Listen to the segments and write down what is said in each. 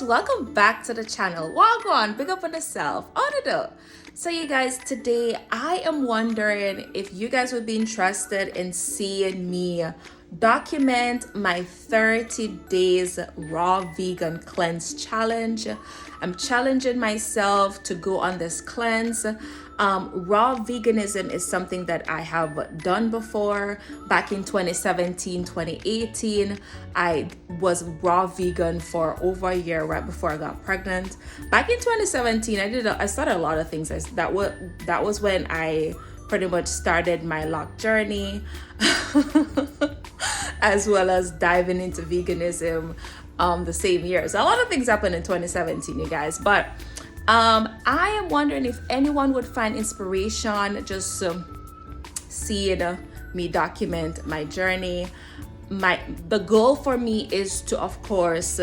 welcome back to the channel. Gwaan, pick up on yourself. So you guys, today I am wondering if you guys would be interested in seeing me document my 30 days raw vegan cleanse challenge. I'm challenging myself to go on this cleanse. Raw veganism is something that I have done before. Back in 2017, 2018, I was raw vegan for over a year right before I got pregnant. Back in 2017, I started a lot of things. That was when I pretty much started my lock journey, as well as diving into veganism the same year. So a lot of things happened in 2017, you guys. But I am wondering if anyone would find inspiration just seeing me document my journey. The goal for me is to, of course,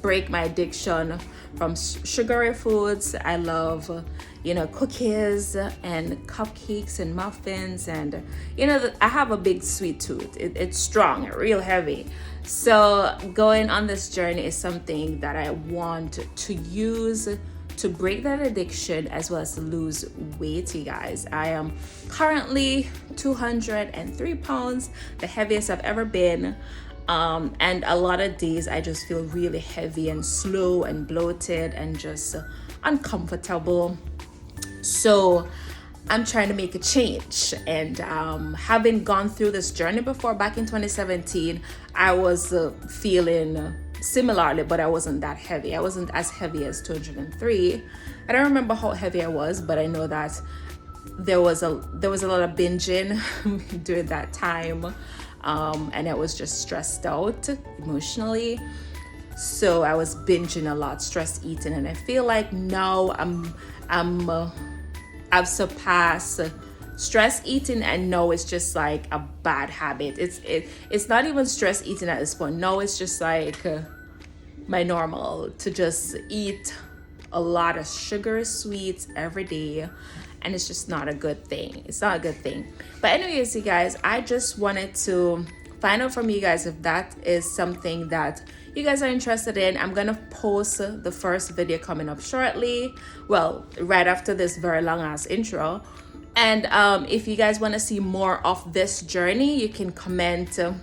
break my addiction from sugary foods. I love cookies and cupcakes and muffins, and I have a big sweet tooth. It's strong, real heavy. So going on this journey is something that I want to use to break that addiction as well as to lose weight, you guys. I am currently 203 pounds, the heaviest I've ever been. And a lot of days I just feel really heavy and slow and bloated and just uncomfortable. So I'm trying to make a change, and having gone through this journey before back in 2017, I was feeling similarly, but I wasn't that heavy. I wasn't as heavy as 203. I don't remember how heavy I was, but I know that there was a lot of binging during that time, and I was just stressed out emotionally. So I was binging a lot, stress eating, and I feel like now I've surpassed stress eating, and no, it's just like a bad habit. It's not even stress eating at this point. No, it's just like my normal to just eat a lot of sugar sweets every day, and it's just not a good thing. It's not a good thing. But anyways, you guys, I just wanted to find out from you guys if that is something that you guys are interested in. I'm gonna post the first video coming up shortly, well, right after this very long ass intro. And if you guys want to see more of this journey, you can comment a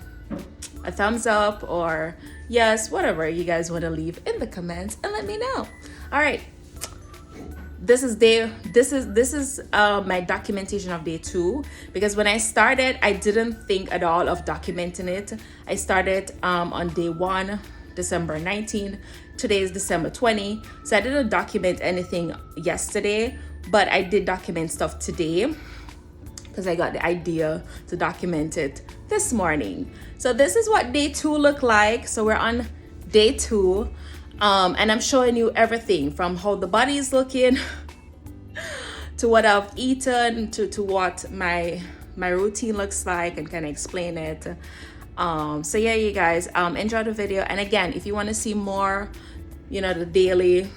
thumbs up or yes, whatever you guys want to leave in the comments and let me know. All right, this is my documentation of day 2, because when I started, I didn't think at all of documenting it. I started on day 1, December 19. Today is December 20, so I didn't document anything yesterday, but I did document stuff today because I got the idea to document it this morning. So this is what day 2 looked like. So we're on day 2, and I'm showing you everything from how the body is looking to what I've eaten to what my routine looks like, and kind of explain it. So yeah, you guys, enjoy the video. And again, if you want to see more, the daily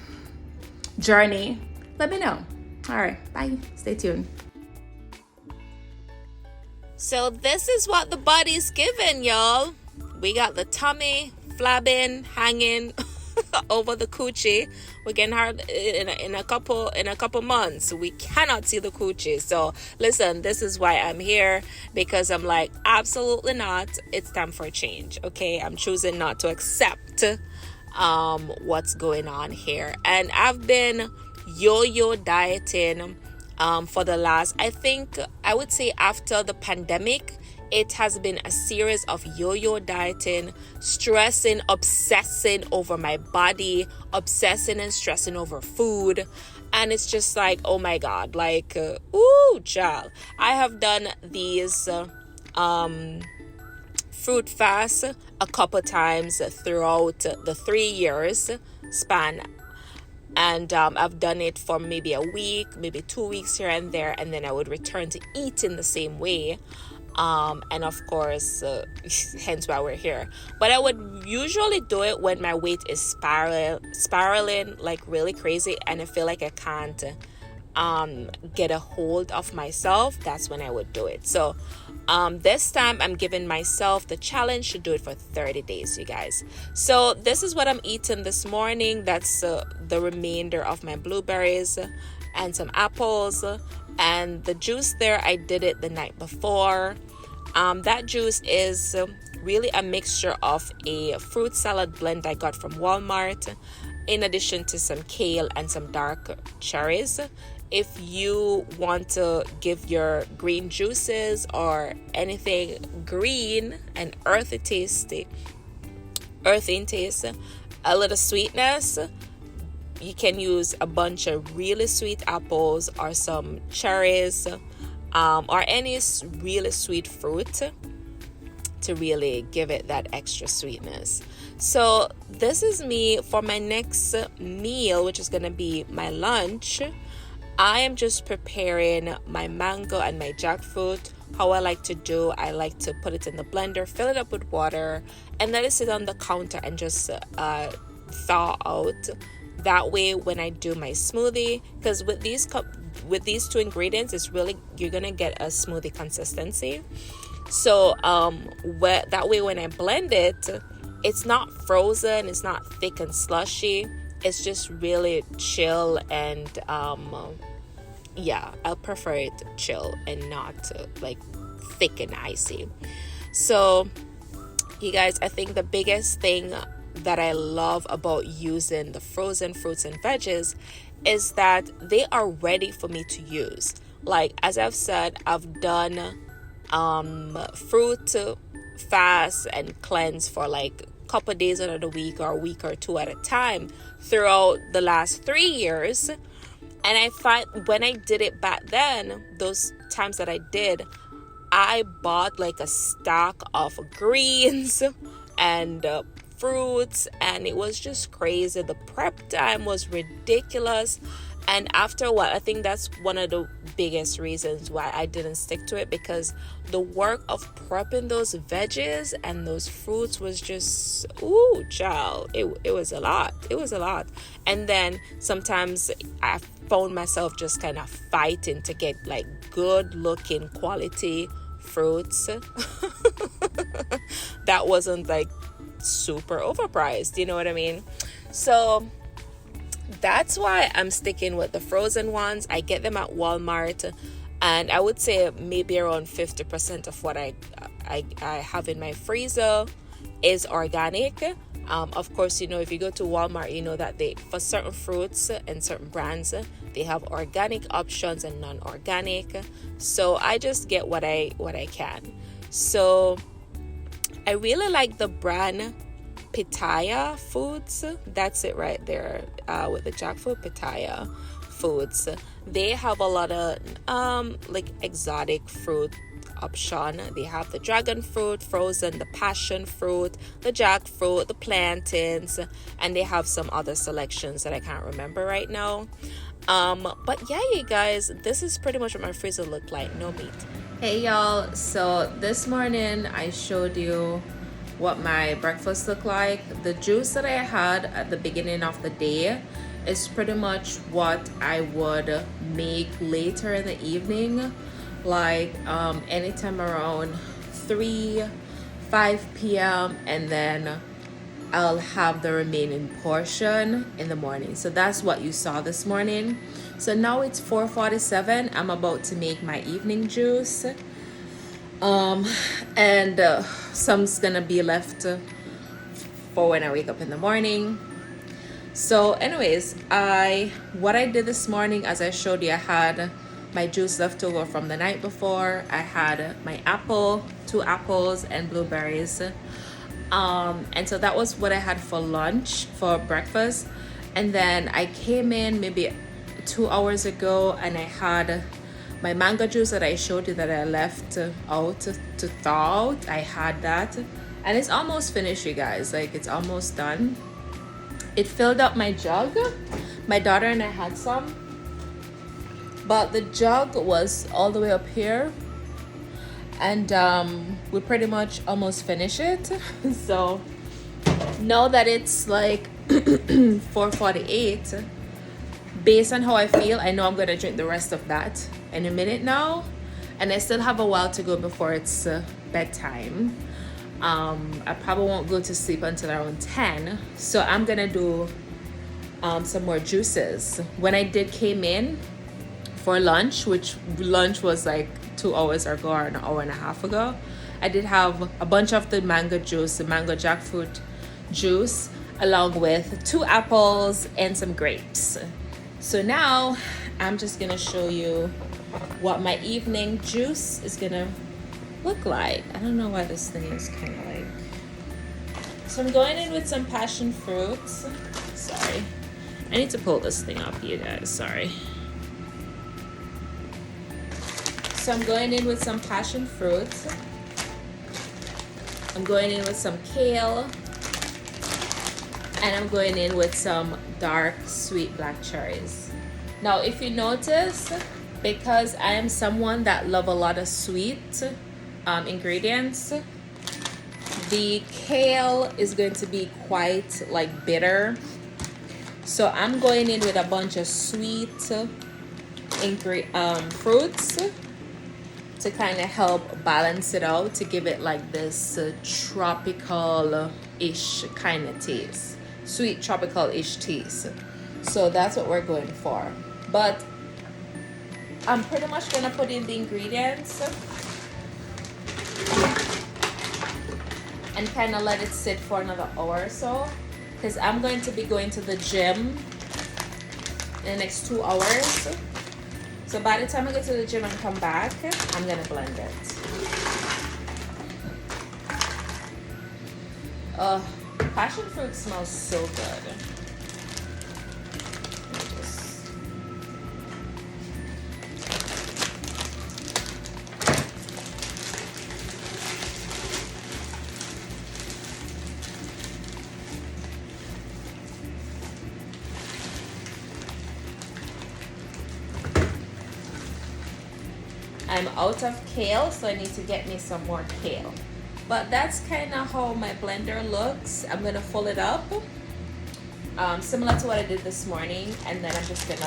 journey, let me know. All right, bye. Stay tuned. So this is what the body's giving, y'all. We got the tummy flabbing, hanging over the coochie. We're getting hard in a couple months. We cannot see the coochie. So listen, this is why I'm here, because I'm like, absolutely not. It's time for a change. Okay, I'm choosing not to accept what's going on here. And I've been yo-yo dieting for the last, I would say after the pandemic, it has been a series of yo-yo dieting, stressing, obsessing over my body, obsessing and stressing over food. And it's just like, oh my God, like, ooh, child. I have done these fruit fasts a couple times throughout the 3 years span. And I've done it for maybe a week, maybe 2 weeks here and there, and then I would return to eating the same way. And of course, hence why we're here. But I would usually do it when my weight is spiraling like really crazy, and I feel like I can't get a hold of myself. That's when I would do it. So This time I'm giving myself the challenge to do it for 30 days, you guys. So this is what I'm eating this morning. That's the remainder of my blueberries and some apples, and the juice there, I did it the night before. That juice is really a mixture of a fruit salad blend I got from Walmart, in addition to some kale and some dark cherries. If you want to give your green juices or anything green and earthy taste, a little sweetness, you can use a bunch of really sweet apples or some cherries, or any really sweet fruit to really give it that extra sweetness. So this is me for my next meal, which is going to be my lunch. I am just preparing my mango and my jackfruit. How I like to do, I like to put it in the blender, fill it up with water, and let it sit on the counter and just thaw out. That way when I do my smoothie, because with these two ingredients, it's really, you're gonna get a smoothie consistency. So that way when I blend it, it's not frozen, it's not thick and slushy, it's just really chill. And I'll prefer it chill and not like thick and icy. So you guys, I think the biggest thing that I love about using the frozen fruits and veggies is that they are ready for me to use. Like, as I've said, I've done fruit fast and cleanse for like a couple of days out of the week or a week or two at a time throughout the last 3 years. And I find when I did it back then, those times that I did, I bought like a stack of greens and fruits, and it was just crazy. The prep time was ridiculous, and after a while, I think that's one of the biggest reasons why I didn't stick to it, because the work of prepping those veggies and those fruits was just, ooh, child, it was a lot. And then sometimes I found myself just kind of fighting to get like good looking quality fruits that wasn't like super overpriced, you know what I mean? So that's why I'm sticking with the frozen ones. I get them at Walmart, and I would say maybe around 50% of what I have in my freezer is organic. Of course, you know, if you go to Walmart, you know that they, for certain fruits and certain brands, they have organic options and non-organic. So I just get what I can. So I really like the brand Pitaya Foods. That's it right there, with the jackfruit. Pitaya Foods. They have a lot of like exotic fruit option. They have the dragon fruit frozen, the passion fruit, the jackfruit, the plantains, and they have some other selections that I can't remember right now. But yeah, you guys, this is pretty much what my freezer looked like. No meat. Hey y'all, so this morning I showed you what my breakfast looked like. The juice that I had at the beginning of the day is pretty much what I would make later in the evening, like anytime around 5 p.m. and then I'll have the remaining portion in the morning. So that's what you saw this morning. So now it's 4:47. I'm about to make my evening juice. And some's gonna be left for when I wake up in the morning. So anyways, what I did this morning, as I showed you, I had my juice left over from the night before. I had my apple, 2 apples and blueberries. And so that was what I had for lunch, for breakfast. And then I came in maybe 2 hours ago and I had my mango juice that I showed you that I left out to thaw out. I had that and it's almost finished, you guys. Like, it's almost done. It filled up my jug. My daughter and I had some, but the jug was all the way up here, and we pretty much almost finished it. So now that it's like 4:48, based on how I feel, I know I'm gonna drink the rest of that in a minute now. and I still have a while to go before it's bedtime. I probably won't go to sleep until around 10, so I'm gonna do some more juices. When I did came in for lunch, which lunch was like 2 hours ago or an hour and a half ago, I did have a bunch of the mango juice, the mango jackfruit juice, along with 2 apples and some grapes. So now I'm just gonna show you what my evening juice is gonna look like. I don't know why this thing is kind of like, so I'm going in with some passion fruits. Sorry, I need to pull this thing up, you guys, sorry. So I'm going in with some passion fruits. I'm going in with some kale, and I'm going in with some dark sweet black cherries. Now if you notice, because I am someone that love a lot of sweet ingredients, the kale is going to be quite like bitter, so I'm going in with a bunch of sweet fruits to kind of help balance it out, to give it like this tropical-ish kind of taste, sweet tropical-ish taste. So that's what we're going for. But I'm pretty much gonna put in the ingredients and kind of let it sit for another hour or so, because I'm going to be going to the gym in the next 2 hours. So by the time I get to the gym and come back, I'm gonna blend it. Passion fruit smells so good. I'm out of kale, so I need to get me some more kale. But that's kind of how my blender looks. I'm gonna full it up, similar to what I did this morning, and then I'm just gonna.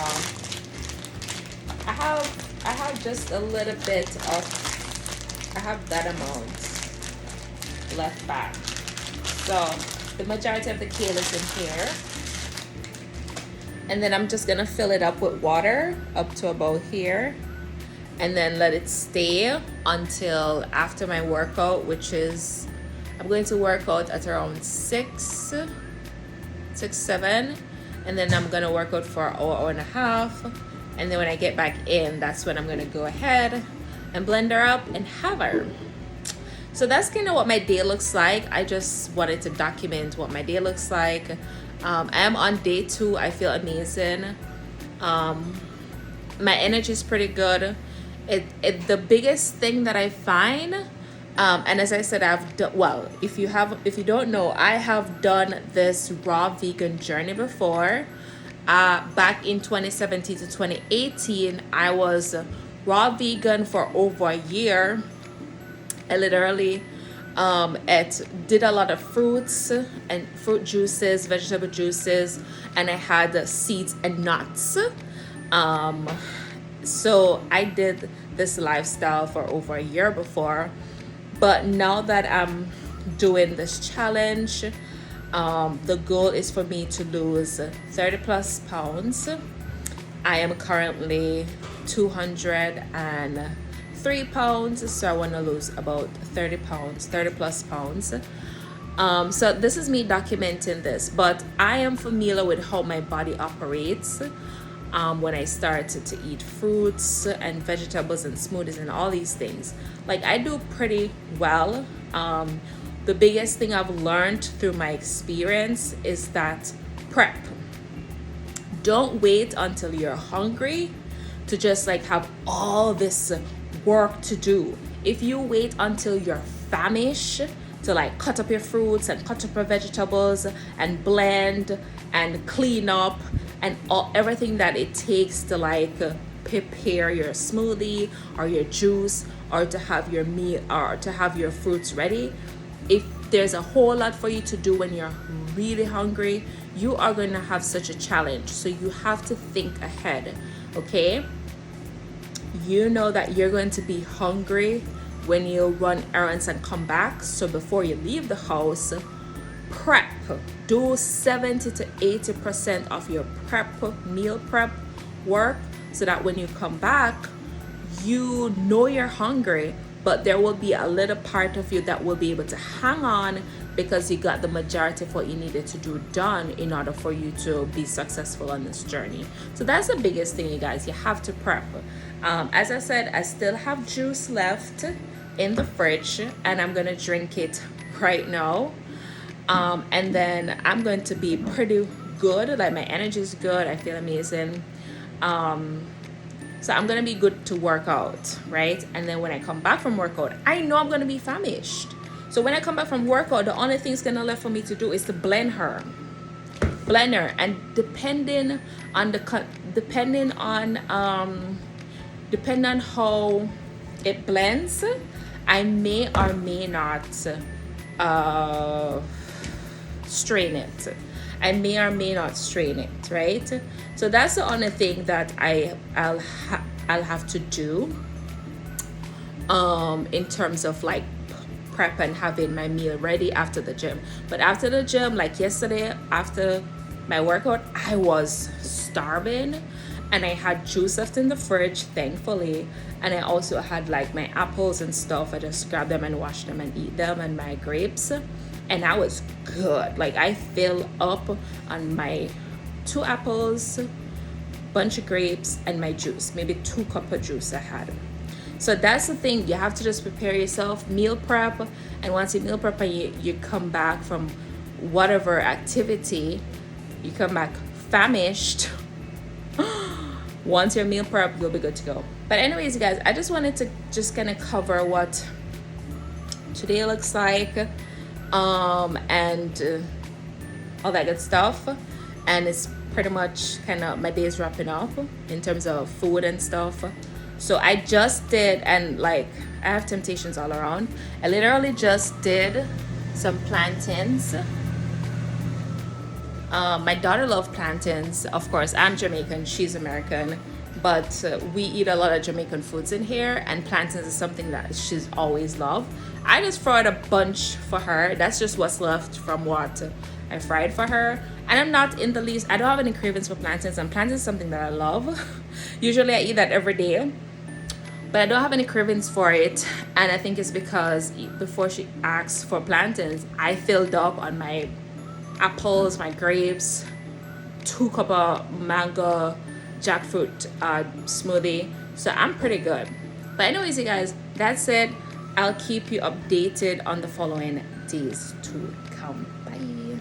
I have just a little bit of. I have that amount left back. So the majority of the kale is in here, and then I'm just gonna fill it up with water up to about here, and then let it stay until after my workout, which is, I'm going to work out at around 6, 7, and then I'm gonna work out for an hour and a half, and then when I get back in, that's when I'm gonna go ahead and blend her up and have her. So that's kind of what my day looks like. I just wanted to document what my day looks like. I am on day 2. I feel amazing. My energy is pretty good. The biggest thing that I find, and as I said, I've done, well, if you don't know, I have done this raw vegan journey before. Back in 2017 to 2018, I was raw vegan for over a year. I literally did a lot of fruits and fruit juices, vegetable juices, and I had seeds and nuts. So I did this lifestyle for over a year before, but now that I'm doing this challenge, the goal is for me to lose 30 plus pounds. I am currently 203 pounds, so I want to lose about 30 plus pounds. So this is me documenting this, but I am familiar with how my body operates. When I started to eat fruits and vegetables and smoothies and all these things, like, I do pretty well. The biggest thing I've learned through my experience is that prep. Don't wait until you're hungry to just like have all this work to do. If you wait until you're famished to like cut up your fruits and cut up your vegetables and blend and clean up and everything that it takes to like prepare your smoothie or your juice or to have your meal or to have your fruits ready, if there's a whole lot for you to do when you're really hungry, you are going to have such a challenge. So you have to think ahead, okay? you know that you're going to be hungry when you run errands and come back. So before you leave the house, prep. Do 70 to 80% of your meal prep work, so that when you come back, you know you're hungry, but there will be a little part of you that will be able to hang on because you got the majority of what you needed to do done in order for you to be successful on this journey. So that's the biggest thing, you guys. You have to prep. As I said, I still have juice left in the fridge, and I'm gonna drink it right now. And then I'm going to be pretty good. Like, my energy is good. I feel amazing. So I'm gonna be good to work out, right? And then when I come back from workout, I know I'm gonna be famished. So when I come back from workout, the only thing that's gonna left for me to do is to blend her, and depending on how it blends, I may or may not strain it. I may or may not strain it, right? So that's the only thing that I'll have to do in terms of like prep and having my meal ready after the gym. But after the gym, like yesterday after my workout, I was starving, and I had juice left in the fridge, thankfully, and I also had like my apples and stuff. I just grabbed them and washed them and eat them, and my grapes, and I was good. Like, I fill up on my 2 apples, bunch of grapes, and my juice, maybe 2 cups of juice I had. So that's the thing, you have to just prepare yourself, meal prep, and once you meal prep and you come back from whatever activity, you come back famished. Once your meal prep, you'll be good to go. But anyways, you guys, I just wanted to just kind of cover what today looks like, and all that good stuff. And it's pretty much kind of my day's wrapping up in terms of food and stuff. So I just did, and like, I have temptations all around. I literally just did some plantains. My daughter loves plantains. Of course, I'm Jamaican, she's American, but we eat a lot of Jamaican foods in here, and plantains is something that she's always loved. I just fried a bunch for her. That's just what's left from what I fried for her. And I'm not in the least, I don't have any cravings for plantains, and plantains is something that I love. Usually I eat that every day, but I don't have any cravings for it. And I think it's because before she asked for plantains, I filled up on my apples, my grapes, 2 cups of mango jackfruit smoothie. So I'm pretty good. But anyways, you guys, that's it. I'll keep you updated on the following days to come. Bye.